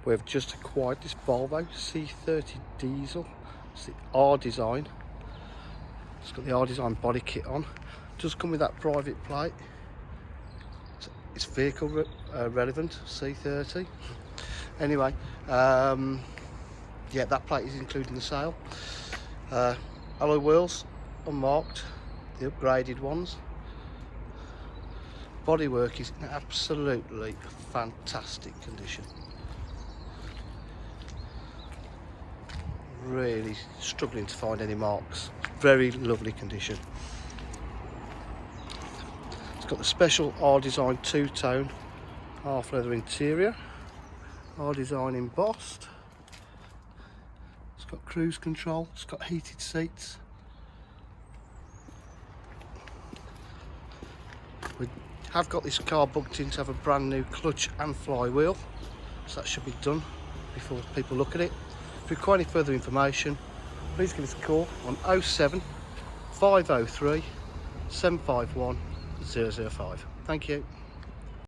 We've just acquired this Volvo C30 diesel. It's the R design. It's got the R design body kit on. Does come with that private plate. It's vehicle relevant, C30. Anyway, yeah, that plate is included in the sale. Alloy wheels, unmarked, the upgraded ones. Bodywork is in absolutely fantastic condition. Really struggling to find any marks. Very lovely condition. It's got the special R design two-tone half leather interior. R design embossed. It's got cruise control. It's got heated seats. We have got this car booked in to have a brand new clutch and flywheel, so that should be done before people look at it. If you require any further information, please give us a call on 07 503 751 005. Thank you.